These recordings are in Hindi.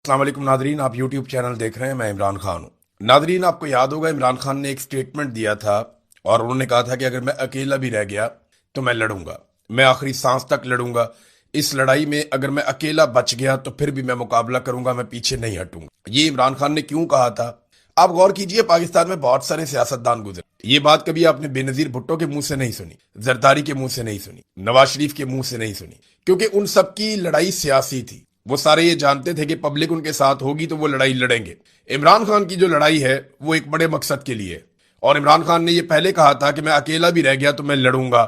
अस्सलाम वालेकुम नादरीन, आप यूट्यूब चैनल देख रहे हैं। मैं इमरान खान हूँ। नादरीन, आपको याद होगा इमरान खान ने एक स्टेटमेंट दिया था और उन्होंने कहा था कि अगर मैं अकेला भी रह गया तो मैं लड़ूंगा, मैं आखिरी सांस तक लड़ूंगा। इस लड़ाई में अगर मैं अकेला बच गया तो फिर भी मैं मुकाबला करूंगा, मैं पीछे नहीं हटूंगा। ये इमरान खान ने क्यों कहा था? आप गौर कीजिए, पाकिस्तान में बहुत सारे सियासतदान गुजरे। ये बात कभी आपने बेनजीर भुट्टो के मुंह से नहीं सुनी, जरदारी के मुंह से नहीं सुनी, नवाज शरीफ के मुंह से नहीं सुनी, क्योंकि उन सबकी लड़ाई सियासी थी। वो सारे ये जानते थे कि पब्लिक उनके साथ होगी तो वो लड़ाई लड़ेंगे। इमरान खान की जो लड़ाई है वो एक बड़े मकसद के लिए है और इमरान खान ने ये पहले कहा था कि मैं अकेला भी रह गया तो मैं लड़ूंगा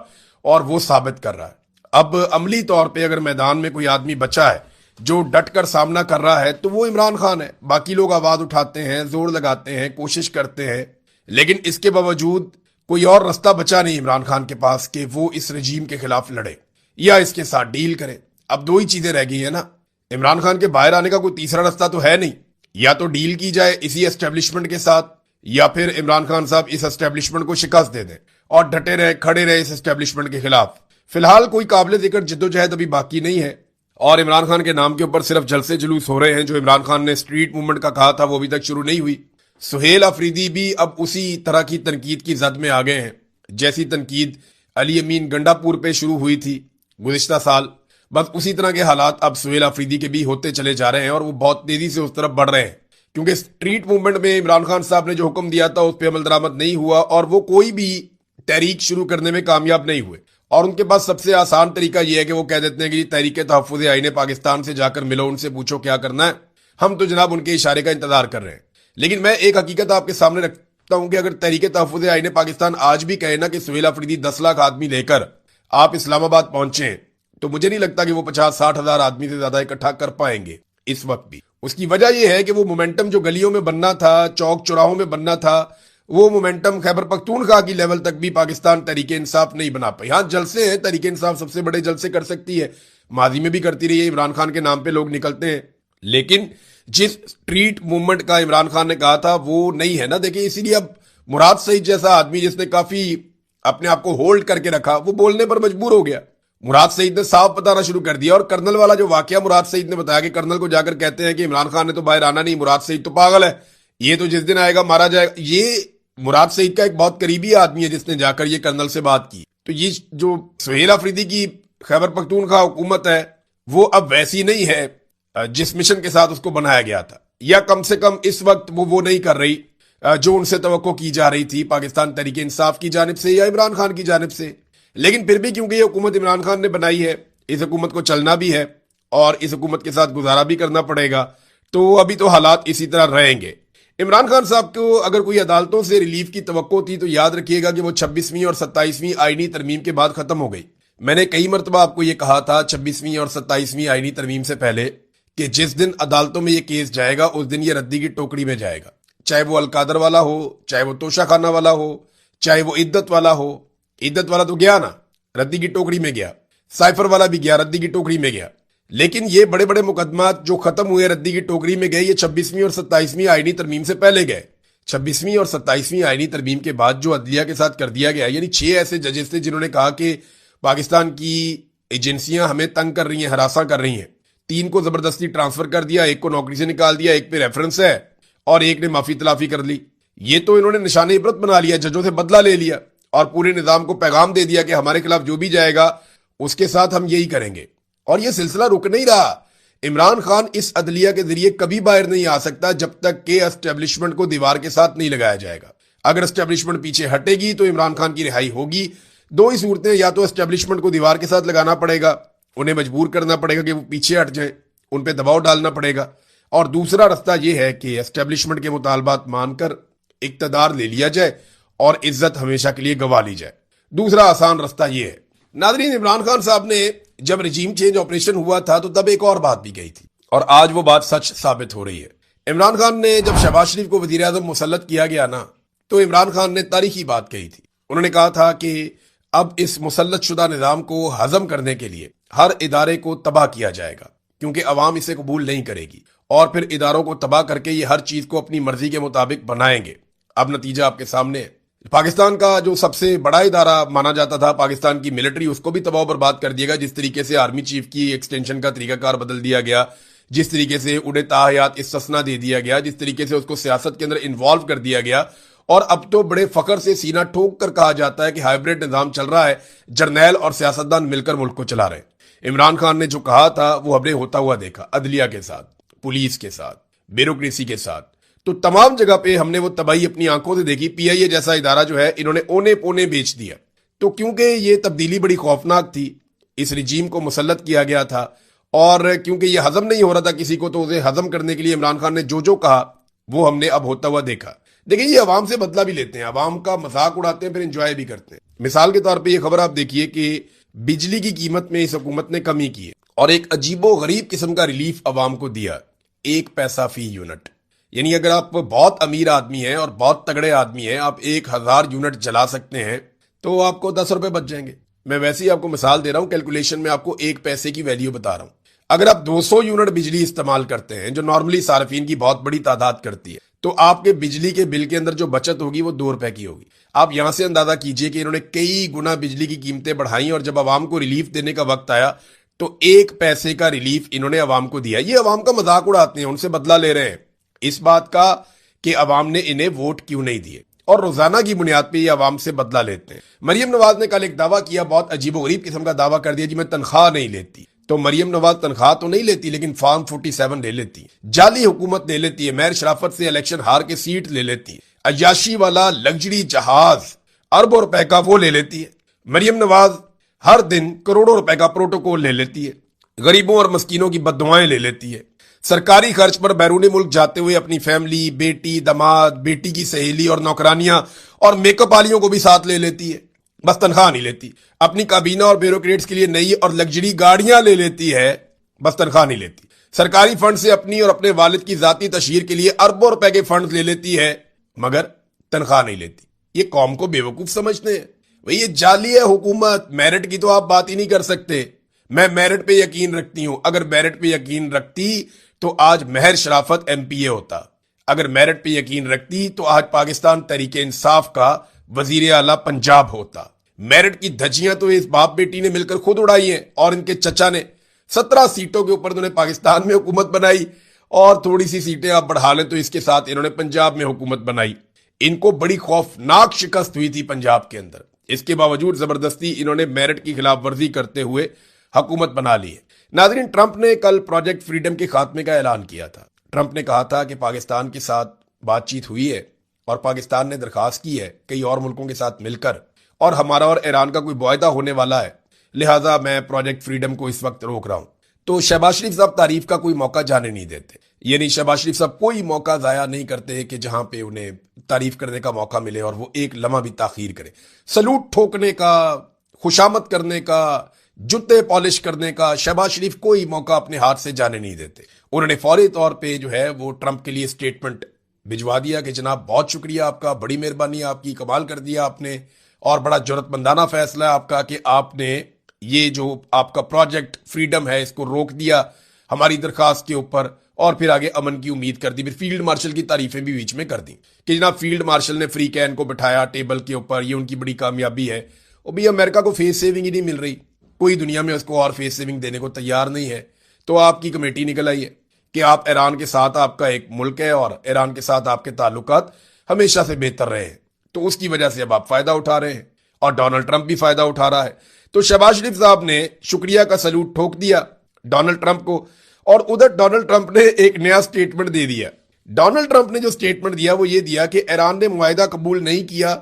और वो साबित कर रहा है। अब अमली तौर पे अगर मैदान में कोई आदमी बचा है जो डट कर सामना कर रहा है तो वो इमरान खान है। बाकी लोग आवाज उठाते हैं, जोर लगाते हैं, कोशिश करते हैं, लेकिन इसके बावजूद कोई और रास्ता बचा नहीं इमरान खान के पास कि वो इस रजीम के खिलाफ लड़े या इसके साथ डील करे। अब दो ही चीजें रह गई है ना, इमरान खान के बाहर आने का कोई तीसरा रास्ता तो है नहीं। या तो डील की जाए इसी एस्टेब्लिशमेंट के साथ या फिर इमरान खान साहब इस एस्टेब्लिशमेंट को शिकस्त दे दें और डटे रहे, खड़े रहे इस एस्टेब्लिशमेंट के खिलाफ। फिलहाल कोई काबिल जिक्र जिद्दोजहद अभी बाकी नहीं है और इमरान खान के नाम के ऊपर सिर्फ जलसे जुलूस हो रहे हैं। जो इमरान खान ने स्ट्रीट मूवमेंट का कहा था वो अभी तक शुरू नहीं हुई। सुहेल अफरीदी भी अब उसी तरह की तनकीद की जद में आ गए हैं जैसी तनकीद अली अमीन गंडापुर पे शुरू हुई थी गुज़िश्ता साल। बस उसी तरह के हालात अब सुहेल अफरीदी के भी होते चले जा रहे हैं और वो बहुत तेजी से उस तरफ बढ़ रहे हैं, क्योंकि स्ट्रीट मूवमेंट में इमरान खान साहब ने जो हुक्म दिया था उस पर अमल दरामद नहीं हुआ और वो कोई भी तहरीक शुरू करने में कामयाब नहीं हुए। और उनके पास सबसे आसान तरीका यह है कि वो कह देते हैं कि तहरीक तहफ़्फ़ुज़ आईन पाकिस्तान से जाकर मिलो, उनसे पूछो क्या करना है, हम तो जनाब उनके इशारे का इंतजार कर रहे हैं। लेकिन मैं एक हकीकत आपके सामने रखता हूं कि अगर तहरीक तहफ़्फ़ुज़ आईन पाकिस्तान आज भी कहे ना कि सुहेल अफरीदी 10 लाख आदमी लेकर आप इस्लामाबाद पहुंचे तो मुझे नहीं लगता कि वो 50-60 हजार आदमी से ज्यादा इकट्ठा कर पाएंगे इस वक्त भी। उसकी वजह यह है कि वो मोमेंटम जो गलियों में बनना था, चौक चौराहों में बनना था, वो मोमेंटम खैबर पख्तूनख्वा की लेवल तक भी पाकिस्तान तहरीक इंसाफ नहीं बना पाई। हाँ, जलसे हैं, तहरीक इंसाफ सबसे बड़े जलसे कर सकती है, माजी में भी करती रही है, इमरान खान के नाम पे लोग निकलते हैं, लेकिन जिस स्ट्रीट मूवमेंट का इमरान खान ने कहा था वो नहीं है ना। देखिए, इसीलिए अब मुराद सईद जैसा आदमी जिसने काफी अपने आप को होल्ड करके रखा वो बोलने पर मजबूर हो गया। मुराद सईद ने साफ बताना शुरू कर दिया और कर्नल वाला जो वाकया मुराद सईद ने बताया कि कर्नल को जाकर कहते हैं कि इमरान खान ने तो बाहर आना नहीं, मुराद सईद तो पागल है, ये तो जिस दिन आएगा मारा जाएगा। ये मुराद सईद का एक बहुत करीबी आदमी है जिसने जाकर ये कर्नल से बात की। तो ये जो सुहेल अफरीदी की खैबर पख्तूनख्वा हुकूमत है वो अब वैसी नहीं है जिस मिशन के साथ उसको बनाया गया था, या कम से कम इस वक्त वो नहीं कर रही जो उनसे तवक्को की जा रही थी पाकिस्तान तहरीक इंसाफ की जानिब से या इमरान खान की जानिब से। लेकिन फिर भी क्योंकि ये हुकूमत इमरान खान ने बनाई है, इस हुकूमत को चलना भी है और इस हुकूमत के साथ गुजारा भी करना पड़ेगा, तो अभी तो हालात इसी तरह रहेंगे। इमरान खान साहब को अगर कोई अदालतों से रिलीफ की तवक्को थी तो याद रखिएगा कि वो 26वीं और 27वीं आईनी तरमीम के बाद खत्म हो गई। मैंने कई मरतबा आपको ये कहा था 26वीं और 27वीं आईनी तरमीम से पहले कि जिस दिन अदालतों में ये केस जाएगा उस दिन ये रद्दी की टोकरी में जाएगा, चाहे वो अलकादर वाला हो, चाहे वो तोशा खाना वाला हो, चाहे वो इद्दत वाला हो। इद्दत वाला तो गया ना, रद्दी की टोकरी में गया, साइफर वाला भी गया, रद्दी की टोकरी में गया। लेकिन ये बड़े बड़े मुकदमात जो खत्म हुए रद्दी की टोकरी में गए, ये 26वीं और 27वीं आईनी तरमीम से पहले गए। 26वीं और 27वीं आईनी तरमीम के बाद जो अदलिया के साथ कर दिया गया, यानी 6 ऐसे जजेस थे जिन्होंने कहा कि पाकिस्तान की एजेंसियां हमें तंग कर रही हैं, हरासा कर रही हैं। 3 को जबरदस्ती ट्रांसफर कर दिया, 1 को नौकरी से निकाल दिया, 1 पे रेफरेंस है और 1 ने माफी तलाफी कर ली। ये तो इन्होंने निशाने इबरत बना लिया, जजों से बदला ले लिया और पूरे निजाम को पैगाम दे दिया कि हमारे खिलाफ जो भी जाएगा उसके साथ हम यही करेंगे। और यह सिलसिला रुक नहीं रहा। इमरान खान इस अदलिया के जरिए कभी बाहर नहीं आ सकता जब तक के एस्टेब्लिशमेंट को दीवार के साथ नहीं लगाया जाएगा। अगर एस्टेब्लिशमेंट पीछे हटेगी तो इमरान खान की रिहाई होगी। दो ही सूरतें, या तो एस्टेब्लिशमेंट को दीवार के साथ लगाना पड़ेगा, उन्हें मजबूर करना पड़ेगा कि वो पीछे हट जाए, उन पर दबाव डालना पड़ेगा, और दूसरा रास्ता यह है कि एस्टेब्लिशमेंट के मुतालबात मानकर इक्तदार ले लिया जाए और इज्जत हमेशा के लिए गवा ली जाए। दूसरा आसान रास्ता यह है। नादरीन, इमरान खान साहब ने जब रजीम चेंज ऑपरेशन हुआ था तो तब एक और बात भी कही थी और आज वो बात सच साबित हो रही है। इमरान खान ने जब शहबाज शरीफ को वजीर आजम मुसल्लत किया गया ना, तो इमरान खान ने तारीखी बात कही थी। उन्होंने कहा था कि अब इस मुसल्लत शुदा निजाम को हजम करने के लिए हर इदारे को तबाह किया जाएगा, क्योंकि अवाम इसे कबूल नहीं करेगी और फिर इदारों को तबाह करके ये हर चीज को अपनी मर्जी के मुताबिक बनाएंगे। अब नतीजा आपके सामने है। पाकिस्तान का जो सबसे बड़ा इदारा माना जाता था पाकिस्तान की मिलिट्री, उसको भी तबाह बर्बाद कर दिएगा। जिस तरीके से आर्मी चीफ की एक्सटेंशन का तरीकाकार बदल दिया गया, जिस तरीके से उन्हें ताहयात इस्तिस्ना दे दिया गया, जिस तरीके से उसको सियासत के अंदर इन्वॉल्व कर दिया गया, और अब तो बड़े फखर से सीना ठोक कर कहा जाता है कि हाइब्रिड निजाम चल रहा है, जर्नैल और सियासतदान मिलकर मुल्क को चला रहे हैं। इमरान खान ने जो कहा था वो हमने होता हुआ देखा, अदलिया के साथ, पुलिस के साथ, ब्यूरोक्रेसी के साथ, तो तमाम जगह पे हमने वो तबाही अपनी आंखों से देखी। पीआईए जैसा इदारा जो है इन्होंने ओने पोने बेच दिया। तो क्योंकि ये तब्दीली बड़ी खौफनाक थी, इस रिजीम को मुसल्लत किया गया था, और क्योंकि ये हजम नहीं हो रहा था किसी को, तो उसे हजम करने के लिए इमरान खान ने जो जो कहा वो हमने अब होता हुआ देखा। देखिए, ये अवाम से बदला भी लेते हैं, अवाम का मजाक उड़ाते हैं, फिर इंजॉय भी करते हैं। मिसाल के तौर पे ये खबर आप देखिए कि बिजली की कीमत में इस हुकूमत ने कमी की है और एक अजीबो गरीब किस्म का रिलीफ अवाम को दिया, 1 पैसा फी यूनिट। यानी अगर आप बहुत अमीर आदमी हैं और बहुत तगड़े आदमी हैं, आप 1000 यूनिट जला सकते हैं तो आपको 10 रुपए बच जाएंगे। मैं वैसे ही आपको मिसाल दे रहा हूं, कैलकुलेशन में आपको 1 पैसे की वैल्यू बता रहा हूं। अगर आप 200 यूनिट बिजली इस्तेमाल करते हैं, जो नॉर्मली सार्फिन की बहुत बड़ी तादाद करती है, तो आपके बिजली के बिल के अंदर जो बचत होगी वो 2 रुपए की होगी। आप यहां से अंदाजा कीजिए कि इन्होंने कई गुना बिजली की कीमतें बढ़ाई, और जब आवाम को रिलीफ देने का वक्त आया तो 1 पैसे का रिलीफ इन्होंने आवाम को दिया। ये आवाम का मजाक उड़ाते हैं, उनसे बदला ले रहे हैं इस बात का कि आवाम ने इन्हें वोट क्यों नहीं दिए, और रोजाना की बुनियाद पर ये आवाम से बदला लेते हैं। मरियम नवाज ने कल एक दावा किया, बहुत अजीबोगरीब किस्म का दावा कर दिया जी मैं तनख्वाह नहीं लेती। तो मरियम नवाज तनख्वाह तो नहीं लेती, लेकिन फॉर्म 47 ले लेती, जाली हुकूमत ले लेती है, महर शराफत से इलेक्शन हार के सीट ले लेती है, अयाशी वाला लग्जरी जहाज अरबों रुपए का वो ले लेती है। मरियम नवाज हर दिन करोड़ों रुपए का प्रोटोकॉल ले लेती है, गरीबों और मस्कीनों की बददुआएं ले लेती है, सरकारी खर्च पर बैरूनी मुल्क जाते हुए अपनी फैमिली, बेटी, दामाद, बेटी की सहेली और नौकरानियां और मेकअप वालियों को भी साथ ले लेती है, बस तनख्वाह नहीं लेती। अपनी काबीना और ब्यूरोक्रेट्स के लिए नई और लग्जरी गाड़ियां ले लेती है, बस तनख्वाह नहीं लेती। सरकारी फंड से अपनी और अपने वालिद की जाती तशहीर के लिए अरबों रुपए के फंड ले लेती है, मगर तनख्वाह नहीं लेती। ये कौम को बेवकूफ समझते हैं। भाई ये जाली है हुकूमत, मेरिट की तो आप बात ही नहीं कर सकते। मैं मेरिट पे यकीन रखती हूं, अगर मेरिट पे यकीन रखती तो आज महर शराफत एमपीए होता, अगर मेरिट पे यकीन रखती तो आज पाकिस्तान तहरीक इंसाफ का वजीर आला पंजाब होता। मेरिट की धज्जियां तो इस बाप बेटी ने मिलकर खुद उड़ाई हैं, और इनके चचा ने 17 सीटों के ऊपर उन्होंने पाकिस्तान में हुकूमत बनाई, और थोड़ी सी सीटें आप बढ़ा लें तो इसके साथ इन्होंने पंजाब में हुकूमत बनाई। इनको बड़ी खौफनाक शिकस्त हुई थी पंजाब के अंदर, इसके बावजूद जबरदस्ती इन्होंने मेरिट की खिलाफ वर्जी करते हुए हुकूमत बना ली है। नाज़रीन, ट्रंप ने कल प्रोजेक्ट फ्रीडम के खात्मे का ऐलान किया था। ट्रंप ने कहा था कि पाकिस्तान के साथ बातचीत हुई है और पाकिस्तान ने दरखास्त की है कई और मुल्कों के साथ मिलकर, और हमारा और ईरान का कोई मुआहदा होने वाला है, लिहाजा मैं प्रोजेक्ट फ्रीडम को इस वक्त रोक रहा हूं। तो शहबाज शरीफ साहब तारीफ का कोई मौका जाने नहीं देते, यानी शहबाज शरीफ साहब कोई मौका जाया नहीं करते कि जहां पे उन्हें तारीफ करने का मौका मिले और वो एक लम्हा भी ताखीर करे। सलूट ठोकने का, खुशामद करने का, जूते पॉलिश करने का शहबाज शरीफ कोई मौका अपने हाथ से जाने नहीं देते। उन्होंने फौरी तौर पे जो है वो ट्रंप के लिए स्टेटमेंट भिजवा दिया कि जनाब बहुत शुक्रिया आपका, बड़ी मेहरबानी आपकी, कमाल कर दिया आपने, और बड़ा जरूरतमंदाना फैसला है आपका कि आपने ये जो आपका प्रोजेक्ट फ्रीडम है इसको रोक दिया हमारी दरखास्त के ऊपर, और फिर आगे अमन की उम्मीद कर दी। फिर फील्ड मार्शल की तारीफें भी बीच में कर दी कि जनाब फील्ड मार्शल ने फ्री कैन को बिठाया टेबल के ऊपर, ये उनकी बड़ी कामयाबी है। और भी अमेरिका को फेस सेविंग ही नहीं मिल रही, कोई दुनिया में उसको और फेस सेविंग देने को तैयार नहीं है। तो आपकी कमेटी निकल आई है कि आप ईरान के साथ, आपका एक मुल्क है और ईरान के साथ आपके ताल्लुकात हमेशा से बेहतर रहे हैं, तो उसकी वजह से अब आप फायदा उठा रहे हैं, और डोनाल्ड ट्रंप भी फायदा उठा रहा है। तो शहबाज शरीफ साहब ने शुक्रिया का सलूट ठोक दिया डोनाल्ड ट्रंप को, और उधर डोनाल्ड ट्रंप ने एक नया स्टेटमेंट दे दिया। डोनाल्ड ट्रंप ने जो स्टेटमेंट दिया वो ये दिया कि ईरान ने मुआहिदा कबूल नहीं किया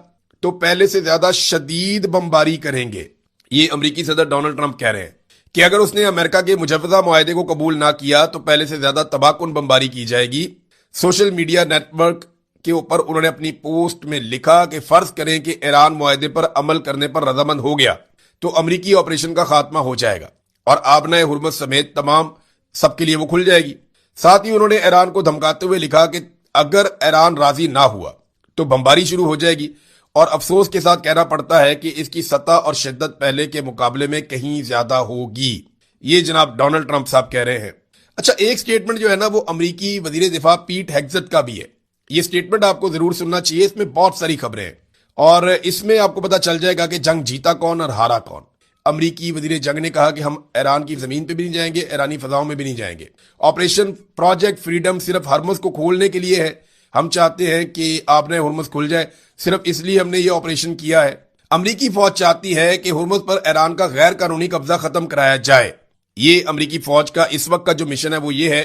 तो पहले से ज्यादा शदीद बमबारी करेंगे। ये अमेरिकी सदर डोनाल्ड ट्रंप कह रहे हैं कि अगर उसने अमेरिका के मुजव्वजा मुआहिदे को कबूल ना किया तो पहले से ज्यादा तबाहकुन बमबारी की जाएगी। सोशल मीडिया नेटवर्क के ऊपर उन्होंने अपनी पोस्ट में लिखा कि फर्ज करें कि ईरान मुआहिदे पर अमल करने पर रजामंद हो गया तो अमेरिकी ऑपरेशन का खात्मा हो जाएगा और आबनाए हुर्मत समेत तमाम सबके लिए वो खुल जाएगी। साथ ही उन्होंने ईरान को धमकाते हुए लिखा कि अगर ईरान राजी ना हुआ तो बमबारी शुरू हो जाएगी, और अफसोस के साथ कहना पड़ता है कि इसकी सतह और शिद्दत पहले के मुकाबले में कहीं ज्यादा होगी। ये जनाब डोनाल्ड ट्रंप साहब कह रहे हैं। अच्छा, एक स्टेटमेंट जो है ना वो अमेरिकी वजीर दिफा पीट हेग्सेट का भी है। ये स्टेटमेंट आपको जरूर सुनना चाहिए, इसमें बहुत सारी खबरें हैं और इसमें आपको पता चल जाएगा कि जंग जीता कौन और हारा कौन। अमरीकी वजीर जंग ने कहा कि हम ईरान की जमीन पे भी नहीं जाएंगे, ईरानी फजाओं में भी नहीं जाएंगे। ऑपरेशन प्रोजेक्ट फ्रीडम सिर्फ हरमुज को खोलने के लिए है। हम चाहते हैं कि आपने हुर्मुज खुल जाए, सिर्फ इसलिए हमने ये ऑपरेशन किया है। अमरीकी फौज चाहती है कि हुर्मुज पर ईरान का गैर कानूनी कब्जा खत्म कराया जाए। ये अमरीकी फौज का इस वक्त का जो मिशन है वो ये है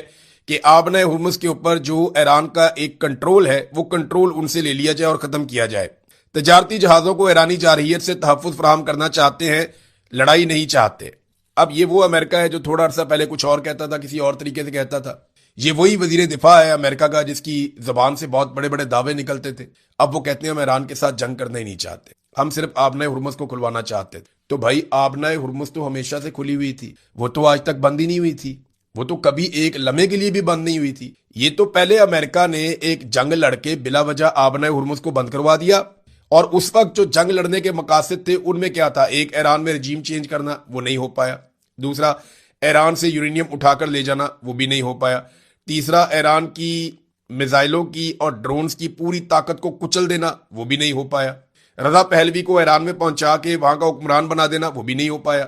कि आपने हुर्मुज के ऊपर जो ईरान का एक कंट्रोल है वो कंट्रोल उनसे ले लिया जाए और खत्म किया जाए। तजारती जहाजों को ईरानी जारहियत से तहफ्फुज फराहम करना चाहते हैं, लड़ाई नहीं चाहते। अब ये वो अमेरिका है जो थोड़ा अरसा पहले कुछ और कहता था, किसी और तरीके से कहता था। ये वही वजीर दिफा है अमेरिका का जिसकी जबान से बहुत बड़े बड़े दावे निकलते थे। अब वो कहते हैं हम ईरान के साथ जंग करना ही नहीं चाहते, हम सिर्फ आबनाए हुर्मुज को खुलवाना चाहते थे। तो भाई आबनाए हुर्मुज तो हमेशा से खुली हुई थी, वो तो आज तक बंद ही नहीं हुई थी, वो तो कभी एक लम्हे के लिए भी बंद नहीं हुई थी। ये तो पहले अमेरिका ने एक जंग लड़के बिला वजह आबनाए हुर्मुज को बंद करवा दिया, और उस वक्त जो जंग लड़ने के मकासद थे उनमें क्या था, एक ईरान में रजीम चेंज करना, वो नहीं हो पाया। दूसरा ईरान से यूरेनियम उठाकर ले जाना, वो भी नहीं हो पाया। तीसरा ईरान की मिसाइलों की और ड्रोन्स की पूरी ताकत को कुचल देना, वो भी नहीं हो पाया। रजा पहलवी को ईरान में पहुंचा के वहां का हुक्मरान बना देना, वो भी नहीं हो पाया।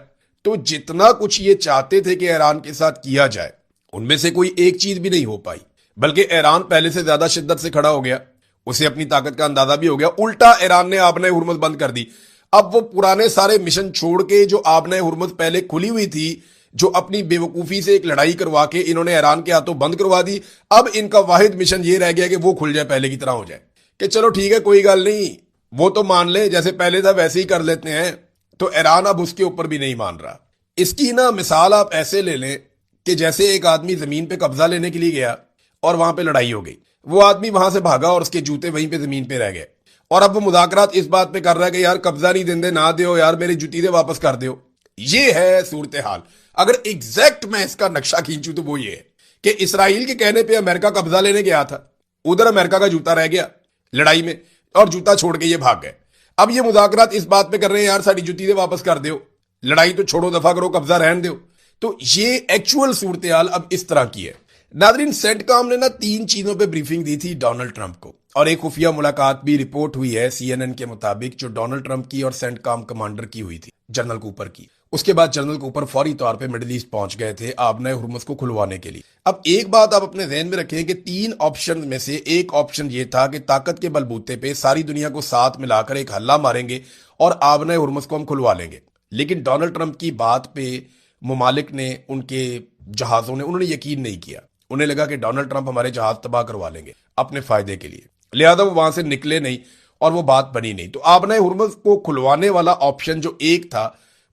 तो जितना कुछ ये चाहते थे कि ईरान के साथ किया जाए, उनमें से कोई एक चीज भी नहीं हो पाई, बल्कि ईरान पहले से ज्यादा शिद्दत से खड़ा हो गया, उसे अपनी ताकत का अंदाजा भी हो गया। उल्टा ईरान ने आबनाए हुर्मुज बंद कर दी। अब वो पुराने सारे मिशन छोड़ के जो आबनाए हुर्मुज पहले खुली हुई थी, जो अपनी बेवकूफी से एक लड़ाई करवा के इन्होंने ईरान के हाथों बंद करवा दी, अब इनका वाहिद मिशन ये रह गया कि वो खुल जाए, पहले की तरह हो जाए, कि चलो ठीक है कोई गल नहीं, वो तो मान ले, जैसे पहले था वैसे ही कर लेते हैं। तो ईरान अब उसके ऊपर भी नहीं मान रहा। इसकी ना मिसाल आप ऐसे ले लें कि जैसे एक आदमी जमीन पे कब्जा लेने के लिए गया और वहां पे लड़ाई हो गई, वो आदमी वहां से भागा और उसके जूते वहीं पे जमीन पे रह गए, और अब वो मुज़ाकरात इस बात पे कर रहा है कि यार कब्जा नहीं देंदे, ना दो यार, मेरी जूती दे वापस कर दो। ये है सूरत हाल। अगर एग्जैक्ट मैं इसका नक्शा खींचूं तो वो ये है कि इसराइल के कहने पे अमेरिका कब्जा लेने गया था, उधर अमेरिका का जूता रह गया लड़ाई में और जूता छोड़ के ये भाग गए। अब ये मुज़ाकरात इस बात पे कर रहे हैं यार साड़ी जूती दे वापस कर दो, लड़ाई तो छोड़ो, दफा करो, कब्जा रहन दो। तो ये एक्चुअल सूरत हाल अब इस तरह की है। नादरीन, सेंटकॉम ने ना 3 चीजों पे ब्रीफिंग दी थी डोनाल्ड ट्रंप को, और एक खुफिया मुलाकात भी रिपोर्ट हुई है CNN के मुताबिक, जो डोनाल्ड ट्रंप की और सेंटकॉम कमांडर की हुई थी, जनरल कूपर की। उसके बाद जनरल कूपर फौरी तौर पे मिडिल ईस्ट पहुंच गए थे आबनाए हुर्मुज को खुलवाने के लिए। अब एक बात आप अपने ज़हन में रखें कि 3 ऑप्शन में से एक ऑप्शन ये था कि ताकत के बलबूते पे सारी दुनिया को साथ मिलाकर एक हल्ला मारेंगे और आबनाए हुर्मुज को हम खुलवा लेंगे। लेकिन डोनाल्ड ट्रंप की बात पे मुमालिक ने, उनके जहाजों ने, उन्होंने यकीन नहीं किया। उन्हें लगा कि डोनाल्ड ट्रंप हमारे जहाज तबाह करवा लेंगे अपने फायदे के लिए, लिहाजा वो वहां से निकले नहीं और वो बात बनी नहीं। तो आबनाए हुर्मुज को खुलवाने वाला ऑप्शन जो एक था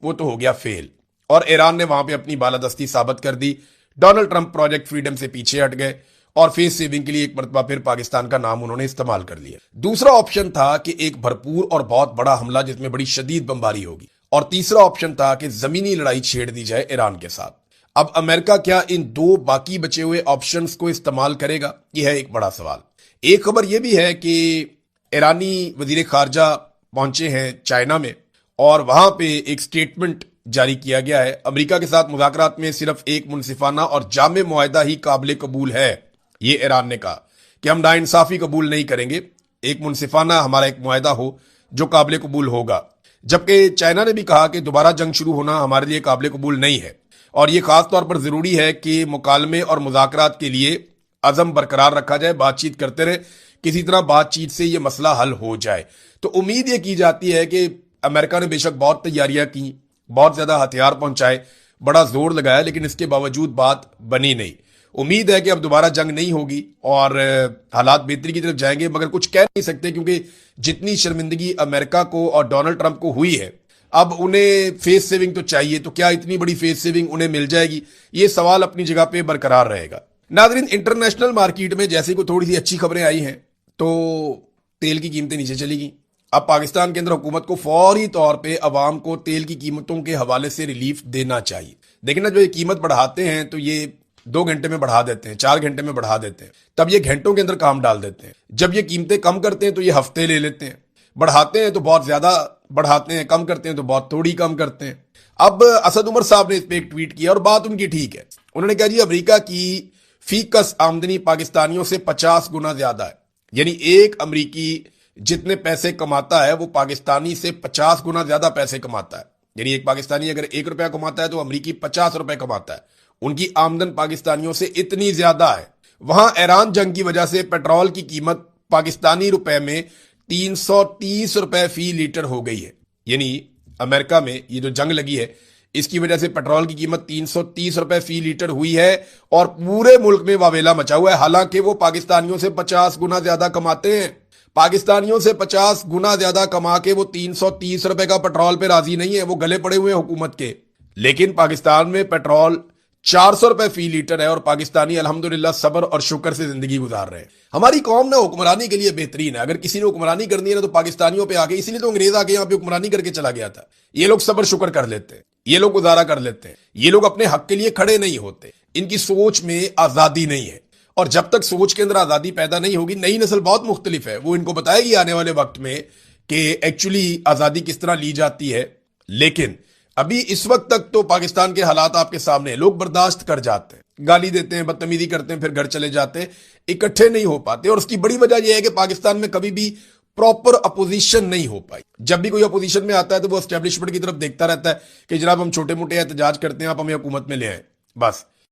वो तो हो गया फेल, और ईरान ने वहां पे अपनी बालादस्ती साबित कर दी। डोनाल्ड ट्रंप प्रोजेक्ट फ्रीडम से पीछे हट गए और फेस सेविंग के लिए एक मरतबा फिर पाकिस्तान का नाम उन्होंने इस्तेमाल कर लिया। दूसरा ऑप्शन था कि एक भरपूर और बहुत बड़ा हमला जिसमें बड़ी शदीद बमबारी होगी, और तीसरा ऑप्शन था कि जमीनी लड़ाई छेड़ दी जाए ईरान के साथ। अब अमेरिका क्या इन 2 बाकी बचे हुए ऑप्शंस को इस्तेमाल करेगा, यह है एक बड़ा सवाल। एक खबर यह भी है कि ईरानी वजीर खारजा पहुंचे हैं चाइना में, और वहां पे एक स्टेटमेंट जारी किया गया है। अमेरिका के साथ मुज़ाकरात में सिर्फ एक मुनसिफाना और जामे मुआहदा ही काबिल कबूल है। ये ईरान ने कहा कि हम नाइंसाफी कबूल नहीं करेंगे, एक मुनसिफाना हमारा एक मुआहदा हो जो काबिल कबूल होगा। जबकि चाइना ने भी कहा कि दोबारा जंग शुरू होना हमारे लिए काबिल कबूल नहीं है, और ये खास तौर पर जरूरी है कि मुकालमे और मुज़ाकरात के लिए अज़म बरकरार रखा जाए, बातचीत करते रहे, किसी तरह बातचीत से ये मसला हल हो जाए। तो उम्मीद ये की जाती है कि अमेरिका ने बेशक बहुत तैयारियां की, बहुत ज्यादा हथियार पहुंचाए, बड़ा जोर लगाया, लेकिन इसके बावजूद बात बनी नहीं। उम्मीद है कि अब दोबारा जंग नहीं होगी और हालात बेहतरी की तरफ जाएंगे, मगर कुछ कह नहीं सकते क्योंकि जितनी शर्मिंदगी अमेरिका को और डोनाल्ड ट्रंप को हुई है, अब उन्हें फेस सेविंग तो चाहिए। तो क्या इतनी बड़ी फेस सेविंग उन्हें मिल जाएगी, ये सवाल अपनी जगह पे बरकरार रहेगा। नादरीन, इंटरनेशनल मार्केट में जैसे कोई थोड़ी सी अच्छी खबरें आई हैं तो तेल की कीमतें नीचे चली गई। अब पाकिस्तान के अंदर हुकूमत को फौरी तौर पे अवाम को तेल की कीमतों के हवाले से रिलीफ देना चाहिए। देखिए ना, जो ये कीमत बढ़ाते हैं तो ये 2 घंटे में बढ़ा देते हैं, 4 घंटे में बढ़ा देते हैं, तब ये घंटों के अंदर काम डाल देते हैं। जब ये कीमतें कम करते हैं तो ये हफ्ते ले लेते हैं, बढ़ाते हैं तो बहुत ज्यादा बढ़ाते हैं, कम करते हैं तो बहुत थोड़ी कम करते हैं। अब असद उमर साहब ने इस पर एक ट्वीट किया और बात उनकी ठीक है। उन्होंने कहा जी अमेरिका की फीकस आमदनी पाकिस्तानियों से 50 गुना ज्यादा है, यानी एक अमरीकी जितने पैसे कमाता है वो पाकिस्तानी से 50 गुना ज्यादा पैसे कमाता है। यानी एक पाकिस्तानी अगर 1 रुपया कमाता है तो अमरीकी 50 रुपए कमाता है। उनकी आमदन पाकिस्तानियों से इतनी ज्यादा है। वहां ईरान जंग की वजह से पेट्रोल की कीमत पाकिस्तानी रुपए में 330 रुपए फी लीटर हो गई है। यानी अमेरिका में ये जो जंग लगी है इसकी वजह से पेट्रोल की कीमत 330 रुपए फी लीटर हुई है और पूरे मुल्क में वावेला मचा हुआ है। हालांकि वो पाकिस्तानियों से 50 गुना ज्यादा कमाते हैं। पाकिस्तानियों से 50 गुना ज्यादा कमा के वो 330 रुपए का पेट्रोल पे राजी नहीं है, वो गले पड़े हुए हैं हुकूमत के। लेकिन पाकिस्तान में पेट्रोल 400 रुपए फी लीटर है और पाकिस्तानी अल्हम्दुलिल्लाह सब्र और शुक्र से जिंदगी गुजार रहे हैं। हमारी कौम ना हुक्मरानी के लिए बेहतरीन है। अगर किसी ने हुक्मरानी करनी है ना तो पाकिस्तानियों पे आके, इसीलिए तो अंग्रेज आके यहाँ पे हुक्मरानी करके चला गया था। ये लोग सब्र शुक्र कर लेते हैं, ये लोग गुजारा कर लेते हैं, ये लोग अपने हक के लिए खड़े नहीं होते। इनकी सोच में आजादी नहीं है और जब तक सोच के अंदर आजादी पैदा नहीं होगी, नई नस्ल बहुत मुख्तलिफ है, वो इनको बताएगी आने वाले वक्त में कि एक्चुअली आजादी किस तरह ली जाती है। लेकिन अभी इस वक्त तक तो पाकिस्तान के हालात आपके सामने हैं। लोग बर्दाश्त कर जाते हैं, गाली देते हैं, बदतमीजी करते हैं, फिर घर चले जाते हैं, इकट्ठे नहीं हो पाते। और उसकी बड़ी वजह यह है कि पाकिस्तान में कभी भी प्रॉपर अपोजिशन नहीं हो पाई। जब भी कोई अपोजिशन में आता है तो वो एस्टेब्लिशमेंट की तरफ देखता रहता है कि जनाब हम छोटे मोटे एहतजाज करते हैं, आप हमें हुकूमत में ले आए, बस